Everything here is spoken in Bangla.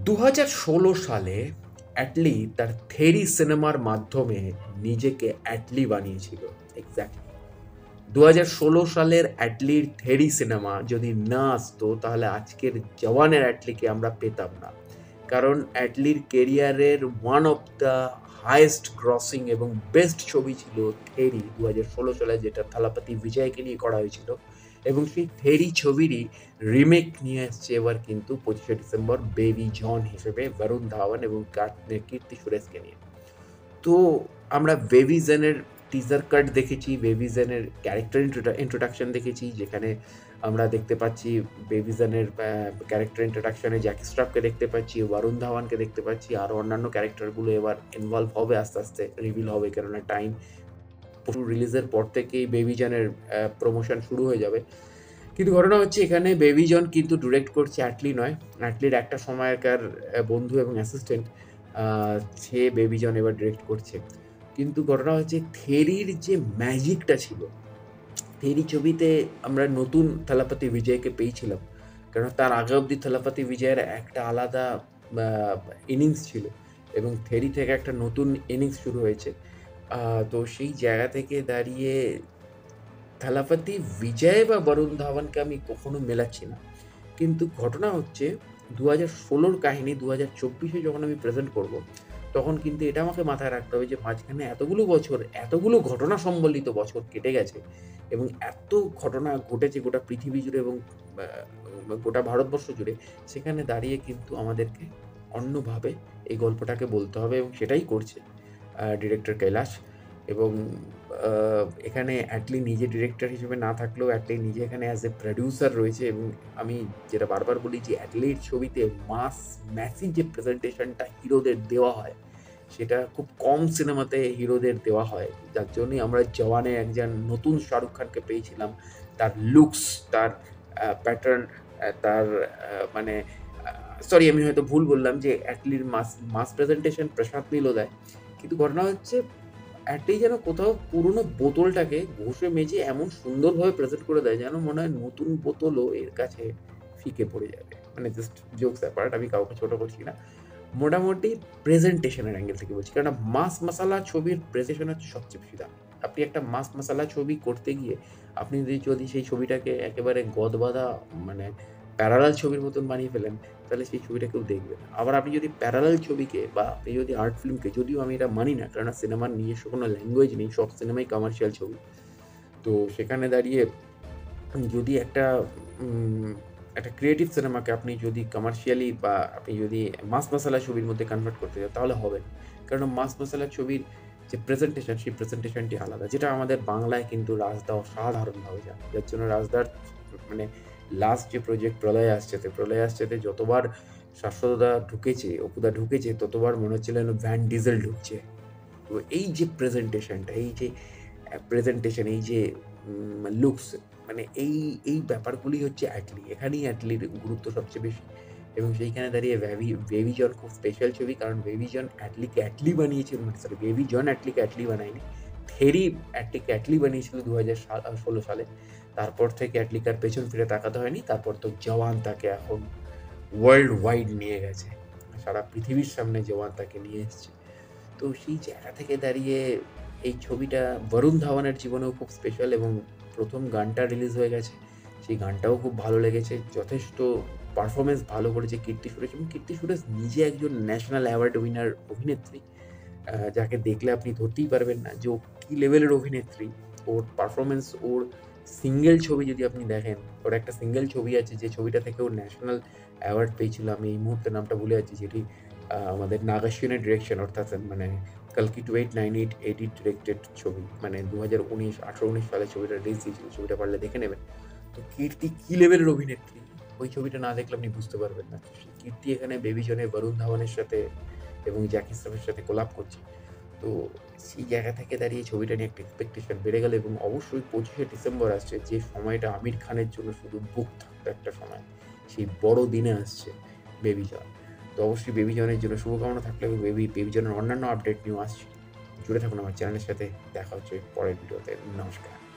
2016 সালে অ্যাটলি তার থেরি সিনেমার মাধ্যমে নিজেকে অ্যাটলি বানিয়েছিল। এক্স্যাক্টলি 2016 সালের অ্যাটলির থেরি সিনেমা যদি না আসতো তাহলে আজকের জওয়ানের অ্যাটলিকে আমরা পেতাম না। কারণ অ্যাটলির কেরিয়ারের one of the highest grossing এবং বেস্ট ছবি ছিল থেরি 2016 সালে, যেটা থালাপতি বিজয়কে নিয়ে করা হয়েছিল। এবং সেই থেরি ছবিরই রিমেক নিয়ে এসছে এবার কিন্তু 25শে ডিসেম্বর বেবি জন হিসেবে বরুণ ধাওয়ান এবং কীর্তি সুরেশকে নিয়ে। তো আমরা বেবি জেনের টিজার কাট দেখেছি, বেবি জেনের ক্যারেক্টার ইন্ট্রোডাকশন দেখেছি, যেখানে আমরা দেখতে পাচ্ছি বেবি জেনের ক্যারেক্টার ইন্ট্রোডাকশনে জ্যাকি শ্রফকে দেখতে পাচ্ছি, বরুণ ধাওয়ানকে দেখতে পাচ্ছি, আরও অন্যান্য ক্যারেক্টারগুলো এবার ইনভলভ হবে, আস্তে আস্তে রিভিল হবে, কেননা টাইম রিলিজের পর থেকেই বেবি জনের প্রমোশন শুরু হয়ে যাবে। কিন্তু ঘটনা হচ্ছে এখানে বেবি জন কিন্তু ডিরেক্ট করছে, অ্যাটলি নয়। অ্যাটলির একটা সময়কার বন্ধু এবং অ্যাসিস্ট্যান্ট, সে বেবি জন এবার ডিরেক্ট করছে। কিন্তু ঘটনা হচ্ছে থেরির যে ম্যাজিকটা ছিল, থেরি ছবিতে আমরা নতুন থালাপতি বিজয়কে পেয়েছিলাম, কারণ তার আগে অবধি থালাপতি বিজয়ের একটা আলাদা ইনিংস ছিল এবং থেরি থেকে একটা নতুন ইনিংস শুরু হয়েছে। তো সেই জায়গা থেকে দাঁড়িয়ে থালাপতি বিজয় বা বরুণ ধাওয়ানকে আমি কখনো মেলাচ্ছি না। কিন্তু ঘটনা হচ্ছে 2016 কাহিনী 2024 যখন আমি প্রেজেন্ট করব, তখন কিন্তু এটা আমাকে মাথায় রাখতে হবে যে মাঝখানে এতগুলো বছর, এতগুলো ঘটনা সম্বলিত বছর কেটে গেছে এবং এত ঘটনা ঘটেছে গোটা পৃথিবী জুড়ে এবং গোটা ভারতবর্ষ জুড়ে। সেখানে দাঁড়িয়ে কিন্তু আমাদেরকে অন্যভাবে এই গল্পটাকে বলতে হবে এবং সেটাই করছে ডিরেক্টর কৈলাশ। এবং এখানে অ্যাটলি নিজে ডিরেক্টর হিসেবে না থাকলেও অ্যাটলি নিজে এখানে অ্যাজ এ প্রডিউসার রয়েছে। এবং আমি যেটা বারবার বলি যে অ্যাটলির ছবিতে ম্যাসিভ যে প্রেজেন্টেশনটা হিরোদের দেওয়া হয়, সেটা খুব কম সিনেমাতে হিরোদের দেওয়া হয়, যার জন্যই আমরা জওয়ানে একজন নতুন শাহরুখ খানকে পেয়েছিলাম। তার লুকস, তার প্যাটার্ন, তার মানে সরি আমি হয়তো ভুল বললাম যে অ্যাটলির মাস প্রেজেন্টেশন প্রশান্ত নীলও দেয়। কিন্তু ঘটনা হচ্ছে অ্যাটলি যেন কোথাও পুরনো বোতলটাকে ঘষে মেজে এমন সুন্দরভাবে প্রেজেন্ট করে দেয় যেন মনে হয় নতুন বোতলও এর কাছে ফিকে পড়ে যাবে। মানে জাস্ট জোকস অ্যাপার্ট, আমি কাউকে ছোট করছি না, মোটামুটি প্রেজেন্টেশনের অ্যাঙ্গেল থেকে বলছি। কারণ মাস মাসালা ছবির প্রেজেন্টেশন হচ্ছে সবচেয়ে বেশি দাম। আপনি একটা মাস মাসালা ছবি করতে গিয়ে আপনি যদি সেই ছবিটাকে একেবারে গদবাঁধা মানে প্যারালাল ছবির মতন বানিয়ে ফেলেন, তাহলে সেই ছবিটা কেউ দেখবে না। আবার আপনি যদি প্যারালাল ছবিকে বা আপনি যদি আর্ট ফিল্মকে, যদিও আমি এটা মানি না, কেননা সিনেমার নিজস্ব কোনো ল্যাঙ্গুয়েজ নেই, সব সিনেমাই কমার্শিয়াল ছবি। তো সেখানে দাঁড়িয়ে যদি একটা ক্রিয়েটিভ সিনেমাকে আপনি যদি কমার্শিয়ালি বা আপনি যদি মাস মাসালা ছবির মধ্যে কনভার্ট করতে চান, তাহলে হবে না। কারণ মাস মাসালা ছবির যে প্রেজেন্টেশন, সেই প্রেজেন্টেশনটি আলাদা, যেটা আমাদের বাংলায় কিন্তু রাজদা অসাধারণভাবে জানে। যার জন্য রাজদার মানে লাস্ট যে প্রজেক্ট প্রলয় আসছেতে যতবার শাশ্বতদা ঢুকেছে, অপুদা ঢুকেছে, ততবার মনে হচ্ছিল যেন ভ্যান ডিজেল ঢুকছে। তো এই যে প্রেজেন্টেশনটা, এই যে প্রেজেন্টেশন, এই যে লুকস, মানে এই ব্যাপারগুলি হচ্ছে অ্যাটলি। এখানেই অ্যাটলির গুরুত্ব সবচেয়ে বেশি। এবং সেইখানে দাঁড়িয়ে বেবি জন খুব স্পেশাল ছবি, কারণ বেবি জন অ্যাটলিকে অ্যাটলি বানিয়েছিল, সরি বেবি জন অ্যাটলিকে অ্যাটলি বানায়নি, থেরি অ্যাটলিকে অ্যাটলি বানিয়েছিল 2016 সালে। তারপর থেকে অ্যাটলিকে আর পেছন ফিরে তাকাতে হয়নি। তারপর তো জওয়ান তাকে এখন ওয়ার্ল্ড ওয়াইড নিয়ে গেছে, সারা পৃথিবীর সামনে জওয়ান তাকে নিয়ে এসছে। তো সেই জায়গা থেকে দাঁড়িয়ে এই ছবিটা বরুণ ধাওয়ানের জীবনেও খুব স্পেশাল। এবং প্রথম গানটা রিলিজ হয়ে গেছে, সেই গানটাও খুব ভালো লেগেছে, যথেষ্ট পারফরমেন্স ভালো করেছে কীর্তি সুরেশ। এবং কীর্তি সুরেশ নিজে একজন ন্যাশনাল অ্যাওয়ার্ড উইনার অভিনেত্রী, যাকে দেখলে আপনি ধরতেই পারবেন না যে ও কী লেভেলের অভিনেত্রী। ওর পারফরমেন্স, ওর সিঙ্গেল ছবি যদি আপনি দেখেন, ওর একটা সিঙ্গেল ছবি আছে যে ছবিটা থেকে ও ন্যাশনাল অ্যাওয়ার্ড পেয়েছিল, আমি এই মুহূর্তে নামটা ভুলে যাচ্ছি, যেটি আমাদের নাগাশ্বিনের ডিরেকশন, অর্থাৎ মানে কালকি 2898 এডিট ডিরেক্টেড ছবি, মানে 2018-19 সালে ছবিটা রিলিজ দিয়েছিল। ছবিটা পারলে দেখে নেবেন। তো কীর্তি কী লেভেলের অভিনেত্রী, ওই ছবিটা না দেখলে আপনি বুঝতে পারবেন না। কীর্তি এখানে বেবি জনে বরুণ ধাওয়ানের সাথে এবং জ্যাকি শ্রফের সাথে কোলাপ করছে। তো সেই জায়গা থেকে দাঁড়িয়ে ছবিটা নিয়ে একটা এক্সপেকটেশন বেড়ে গেল। এবং অবশ্যই 25শে ডিসেম্বর আসছে, যে সময়টা আমির খানের জন্য শুধু বুক থাকতো একটা সময়, সেই বড় দিনে আসছে বেবি জন। তো অবশ্যই বেবি জনের জন্য শুভকামনা থাকলে বেবি জনের অন্যান্য আপডেট নিয়েও আসছে। জুড়ে থাকুন আমার চ্যানেলের সাথে। দেখা হচ্ছে পরের ভিডিওতে। নমস্কার।